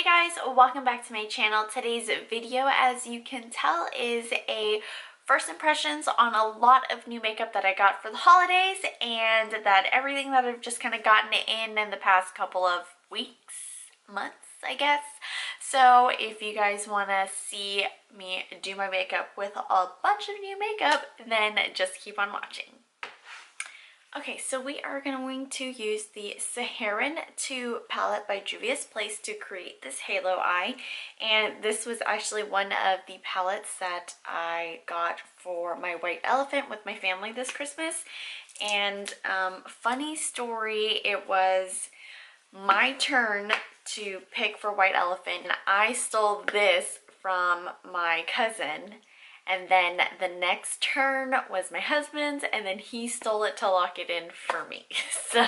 Hey guys, welcome back to my channel. Today's video, as you can tell, is a first impressions on a lot of new makeup that I got for the holidays and that everything that I've just kind of gotten in the past couple of weeks, months, I guess. So if you guys want to see me do my makeup with a bunch of new makeup, then just keep on watching. Okay, so we are going to use the Saharan 2 palette by Juvia's Place to create this halo eye. And this was actually one of the palettes that I got for my white elephant with my family this Christmas. And funny story, it was my turn to pick for white elephant, and I stole this from my cousin. And then the next turn was my husband's, and then he stole it to lock it in for me. So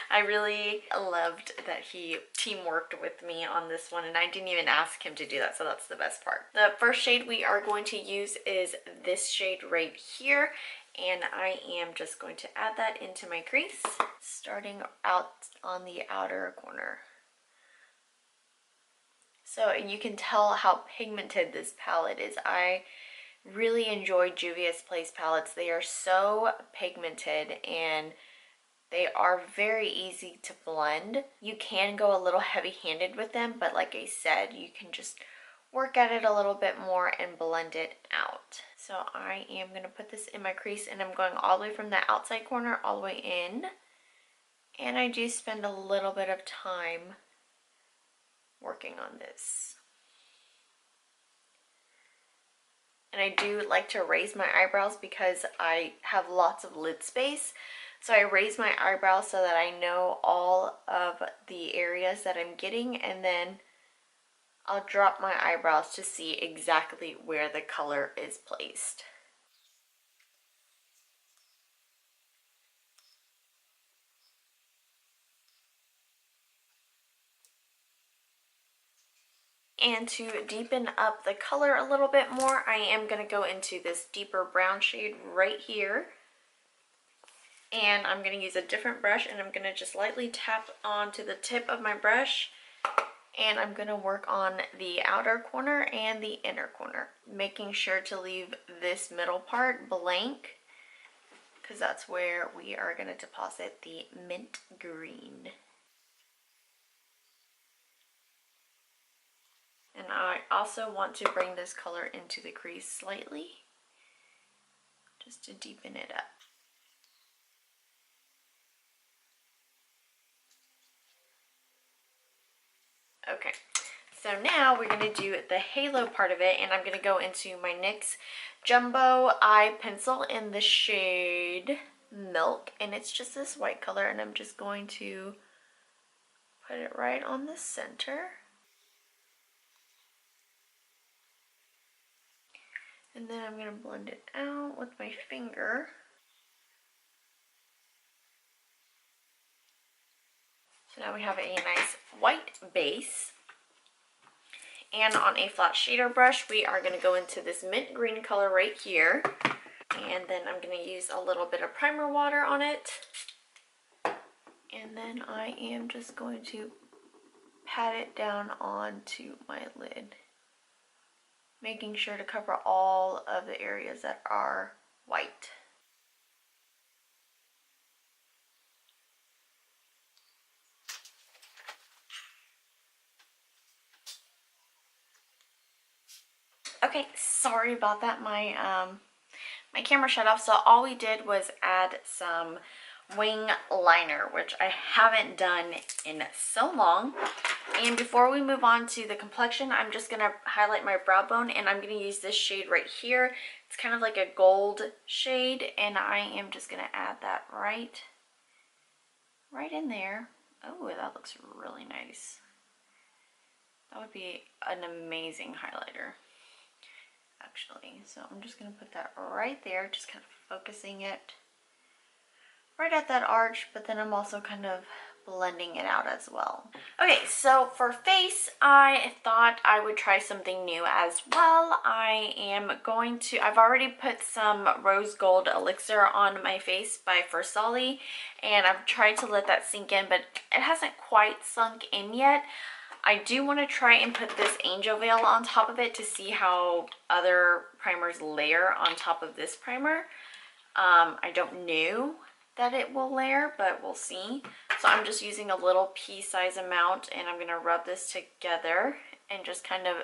I really loved that he teamworked with me on this one, and I didn't even ask him to do that, so that's the best part. The first shade we are going to use is this shade right here, and I am just going to add that into my crease, starting out on the outer corner. So you can tell how pigmented this palette is. I really enjoy Juvia's Place palettes. They are so pigmented and they are very easy to blend. You can go a little heavy-handed with them, but like I said, you can just work at it a little bit more and blend it out. So I am going to put this in my crease, and I'm going all the way from the outside corner all the way in. And I do spend a little bit of time working on this. And I do like to raise my eyebrows because I have lots of lid space. So I raise my eyebrows so that I know all of the areas that I'm getting, and then I'll drop my eyebrows to see exactly where the color is placed. And to deepen up the color a little bit more, I am going to go into this deeper brown shade right here. And I'm going to use a different brush, and I'm going to just lightly tap onto the tip of my brush. And I'm going to work on the outer corner and the inner corner, making sure to leave this middle part blank, because that's where we are going to deposit the mint green. And I also want to bring this color into the crease slightly, just to deepen it up. Okay, so now we're going to do the halo part of it, and I'm going to go into my NYX Jumbo Eye Pencil in the shade Milk, and it's just this white color, and I'm just going to put it right on the center. And then I'm going to blend it out with my finger. So now we have a nice white base. And on a flat shader brush, we are going to go into this mint green color right here. And then I'm going to use a little bit of primer water on it. And then I am just going to pat it down onto my lid, making sure to cover all of the areas that are white. Okay, sorry about that. My camera shut off, so all we did was add some wing liner, which I haven't done in so long. And before we move on to the complexion, I'm just going to highlight my brow bone, and I'm going to use this shade right here. It's kind of like a gold shade, and I am just going to add that right in there. Oh, that looks really nice. That would be an amazing highlighter, actually. So I'm just going to put that right there, just kind of focusing it right at that arch, but then I'm also kind of blending it out as well. Okay, so for face, I thought I would try something new as well. I've already put some rose gold elixir on my face by Farsali, and I've tried to let that sink in, but it hasn't quite sunk in yet. I do want to try and put this angel veil on top of it to see how other primers layer on top of this primer. I don't know that it will layer, but we'll see. So I'm just using a little pea size amount, and I'm going to rub this together and just kind of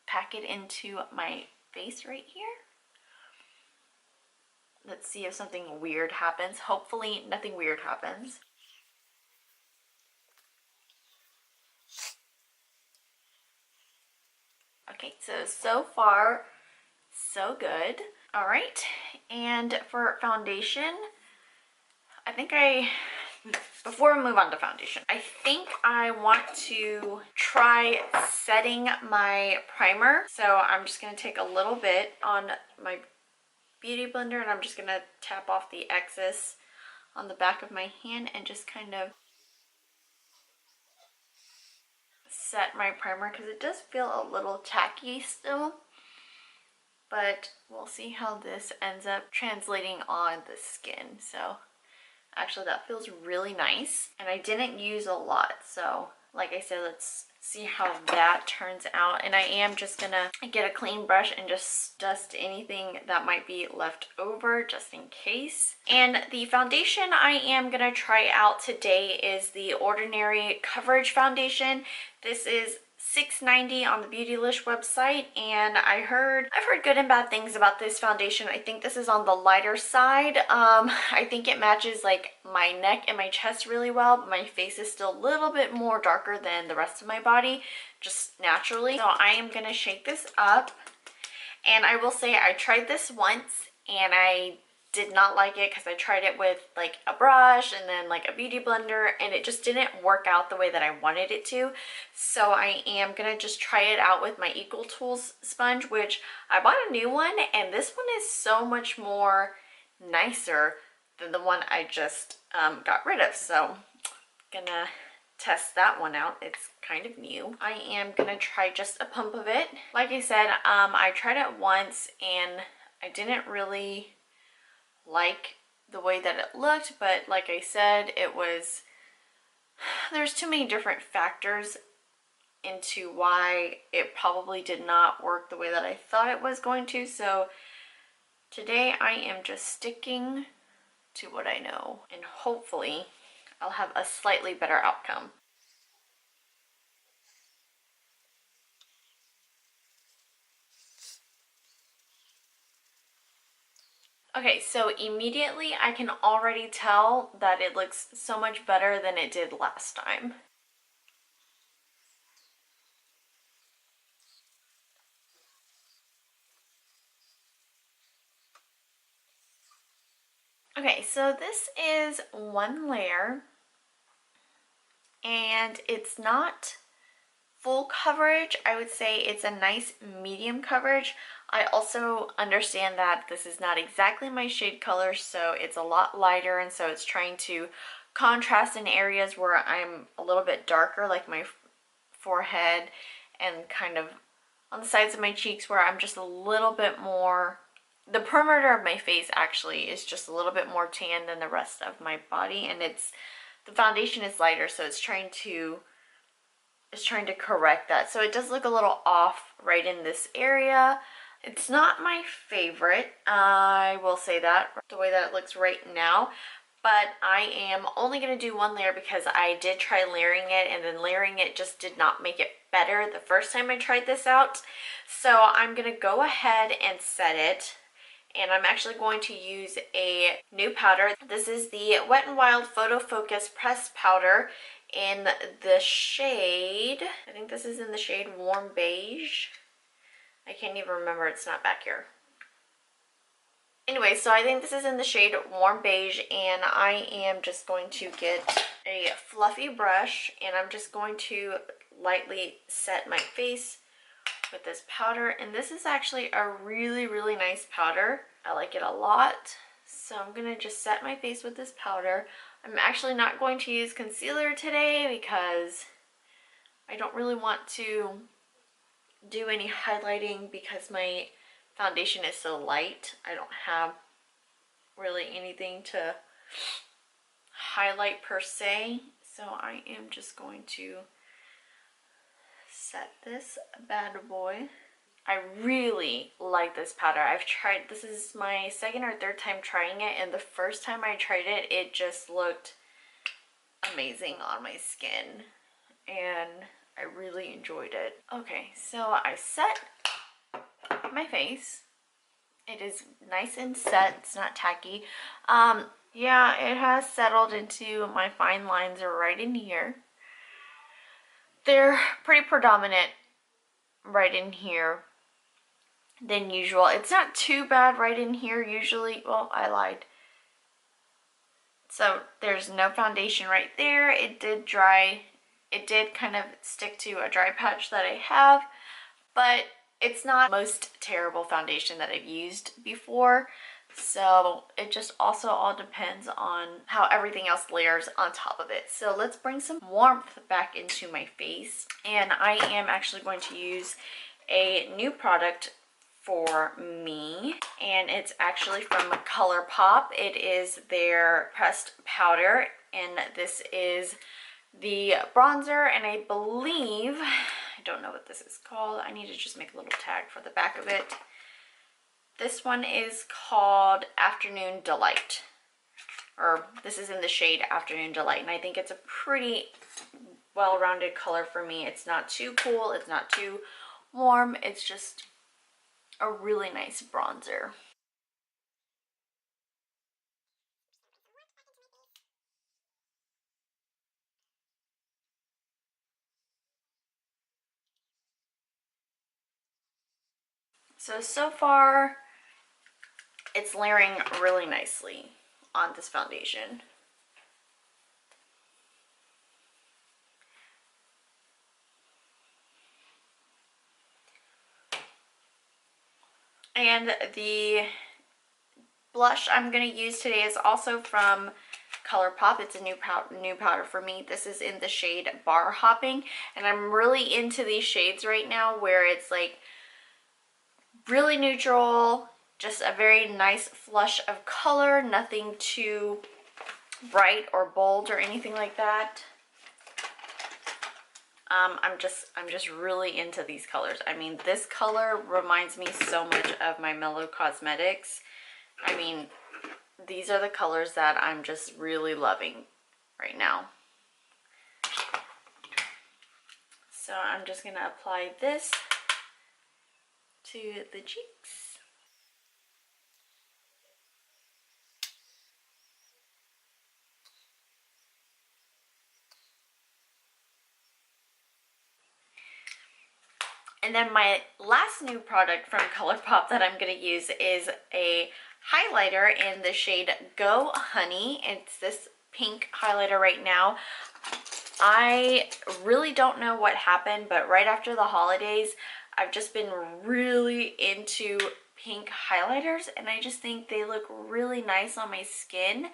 pack it into my face right here. Let's see if something weird happens. Hopefully nothing weird happens. Okay, so far, so good. All right, and for foundation, I think before we move on to foundation, I think I want to try setting my primer. So I'm just gonna take a little bit on my beauty blender, and I'm just gonna tap off the excess on the back of my hand and just kind of set my primer, because it does feel a little tacky still, but we'll see how this ends up translating on the skin. So actually that feels really nice, and I didn't use a lot, so like I said, let's see how that turns out. And I am just gonna get a clean brush and just dust anything that might be left over just in case. And the foundation I am gonna try out today is the Ordinary Coverage Foundation. This is $6.90 on the Beautylish website, and I've heard good and bad things about this foundation. I think this is on the lighter side. I think it matches like my neck and my chest really well, but my face is still a little bit more darker than the rest of my body, just naturally. So I am gonna shake this up, and I will say I tried this once and I did not like it because I tried it with like a brush and then like a beauty blender, and it just didn't work out the way that I wanted it to. So I am gonna just try it out with my Equal Tools sponge, which I bought a new one, and this one is so much more nicer than the one I just got rid of. So gonna test that one out. It's kind of new. I am gonna try just a pump of it. Like I said, I tried it once and I didn't really like the way that it looked, but like I said, there's too many different factors into why it probably did not work the way that I thought it was going to. So today I am just sticking to what I know, and hopefully I'll have a slightly better outcome. Okay, so immediately I can already tell that it looks so much better than it did last time. Okay, so this is one layer, and it's not full coverage. I would say it's a nice medium coverage. I also understand that this is not exactly my shade color, so it's a lot lighter, and so it's trying to contrast in areas where I'm a little bit darker, like my forehead and kind of on the sides of my cheeks, where I'm just a little bit more, the perimeter of my face actually is just a little bit more tan than the rest of my body, and the foundation is lighter, so it's trying to correct that. So it does look a little off right in this area. It's not my favorite, I will say that, the way that it looks right now, but I am only going to do one layer because I did try layering it, and then layering it just did not make it better the first time I tried this out. So I'm going to go ahead and set it, and I'm actually going to use a new powder. This is the Wet n Wild Photofocus Pressed Powder in the shade, I think this is in the shade Warm Beige. I can't even remember, it's not back here. Anyway, so I think this is in the shade Warm Beige, and I am just going to get a fluffy brush, and I'm just going to lightly set my face with this powder. And this is actually a really, really nice powder. I like it a lot. So I'm going to just set my face with this powder. I'm actually not going to use concealer today because I don't really want to do any highlighting because my foundation is so light. I don't have really anything to highlight per se. So I am just going to set this bad boy. I really like this powder. This is my second or third time trying it, and the first time I tried it, it just looked amazing on my skin, and I really enjoyed it. Okay, so I set my face. It is nice and set, it's not tacky. Yeah, it has settled into my fine lines right in here. They're pretty predominant right in here than usual. It's not too bad right in here usually. Well, I lied. So there's no foundation right there. It did dry. It did kind of stick to a dry patch that I have, but it's not the most terrible foundation that I've used before. So it just also all depends on how everything else layers on top of it. So let's bring some warmth back into my face. And I am actually going to use a new product for me, and it's actually from Colourpop. It is their pressed powder, and this is the bronzer, and I believe, I don't know what this is called. I need to just make a little tag for the back of it. This one is called Afternoon Delight, or this is in the shade Afternoon Delight, and I think it's a pretty well-rounded color for me. It's not too cool, it's not too warm, it's just a really nice bronzer. So far, it's layering really nicely on this foundation. And the blush I'm going to use today is also from Colourpop. It's a new powder for me. This is in the shade Bar Hopping, and I'm really into these shades right now where it's like really neutral, just a very nice flush of color, nothing too bright or bold or anything like that. I'm just really into these colors. I mean, this color reminds me so much of my Mellow Cosmetics. I mean, these are the colors that I'm just really loving right now. So I'm just gonna apply this to the cheeks. And then my last new product from Colourpop that I'm going to use is a highlighter in the shade Go Honey. It's this pink highlighter right now. I really don't know what happened, but right after the holidays, I've just been really into pink highlighters, and I just think they look really nice on my skin.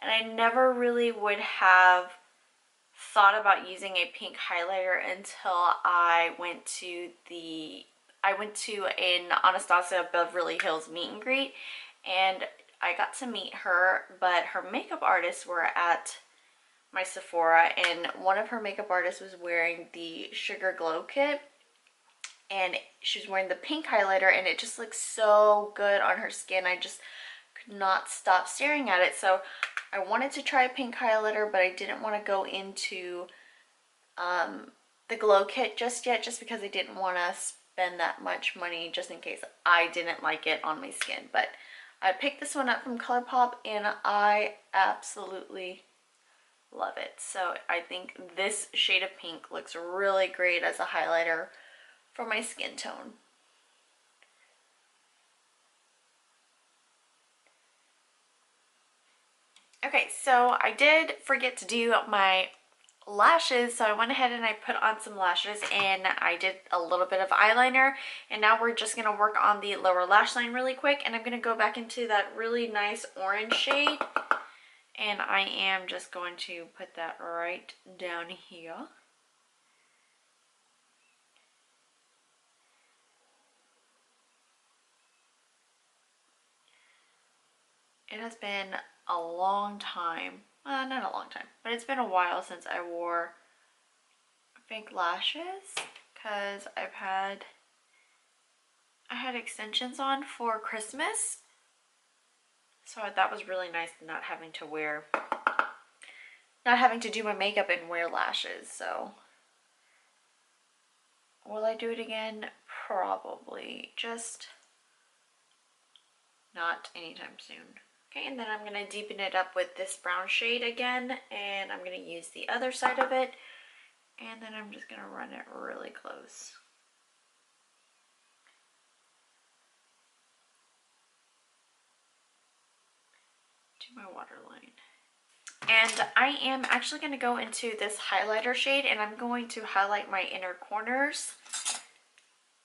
And I never really would have thought about using a pink highlighter until I went to an Anastasia Beverly Hills meet and greet, and I got to meet her, but her makeup artists were at my Sephora, and one of her makeup artists was wearing the Sugar Glow kit, and she was wearing the pink highlighter, and it just looks so good on her skin. I just could not stop staring at it. So I wanted to try a pink highlighter, but I didn't want to go into the glow kit just yet, just because I didn't want to spend that much money just in case I didn't like it on my skin. But I picked this one up from Colourpop, and I absolutely love it. So I think this shade of pink looks really great as a highlighter for my skin tone. Okay, so I did forget to do my lashes, so I went ahead and I put on some lashes, and I did a little bit of eyeliner, and now we're just going to work on the lower lash line really quick, and I'm going to go back into that really nice orange shade, and I am just going to put that right down here. It has been a long time well, not a long time, but it's been a while since I wore fake lashes because I had extensions on for Christmas, so that was really nice not having to do my makeup and wear lashes. So will I do it again? Probably, just not anytime soon. Okay, and then I'm going to deepen it up with this brown shade again, and I'm going to use the other side of it, and then I'm just going to run it really close. To my waterline. And I am actually going to go into this highlighter shade, and I'm going to highlight my inner corners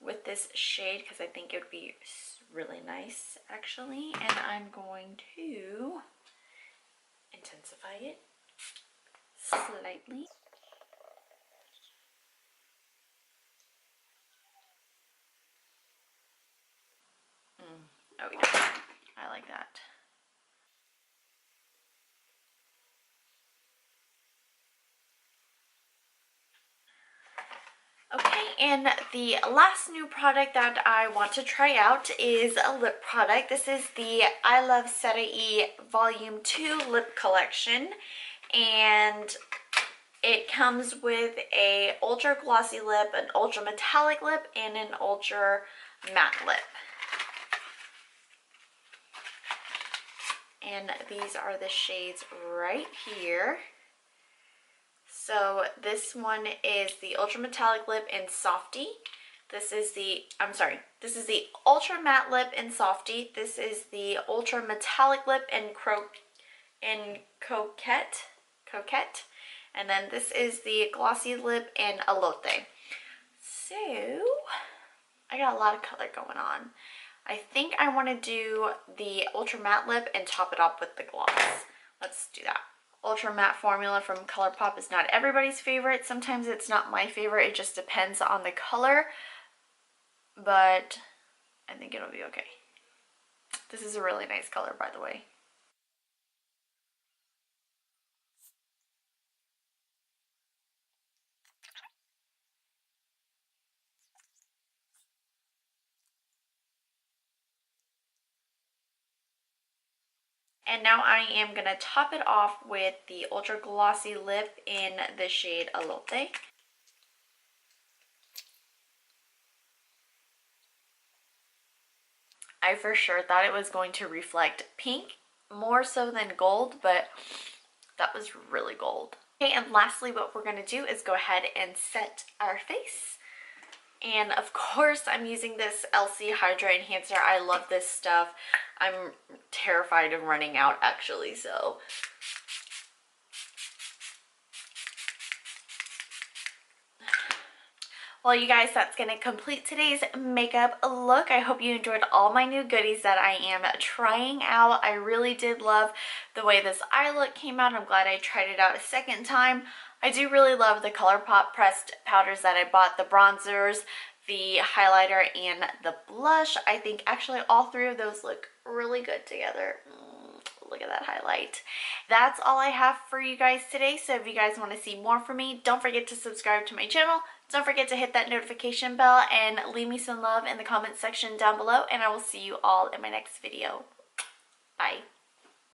with this shade because I think it would be really nice actually. And I'm going to intensify it slightly. Oh yeah, I like that. Okay, and the last new product that I want to try out is a lip product. This is the iluvSarahii Volume 2 Lip Collection, and it comes with a ultra glossy lip, an ultra metallic lip, and an ultra matte lip. And these are the shades right here. So this one is the ultra metallic lip in Softii. This is the ultra matte lip in Softii. This is the ultra metallic lip in Coquette. And then this is the glossy lip in Alote. So I got a lot of color going on. I think I want to do the ultra matte lip and top it up with the gloss. Let's do that. Ultra matte formula from Colourpop is not everybody's favorite. Sometimes it's not my favorite. It just depends on the color, but I think it'll be okay. This is a really nice color, by the way. And now I am going to top it off with the ultra glossy lip in the shade Alote. I for sure thought it was going to reflect pink more so than gold, but that was really gold. Okay, and lastly what we're going to do is go ahead and set our face. And of course I'm using this Elcie Hydra Enhancer. I love this stuff. I'm terrified of running out actually, so. Well, you guys, that's going to complete today's makeup look. I hope you enjoyed all my new goodies that I am trying out. I really did love the way this eye look came out. I'm glad I tried it out a second time. I do really love the Colourpop pressed powders that I bought, the bronzers, the highlighter, and the blush. I think actually all three of those look really good together. Look at that highlight. That's all I have for you guys today. So if you guys want to see more from me, don't forget to subscribe to my channel. Don't forget to hit that notification bell and leave me some love in the comment section down below. And I will see you all in my next video.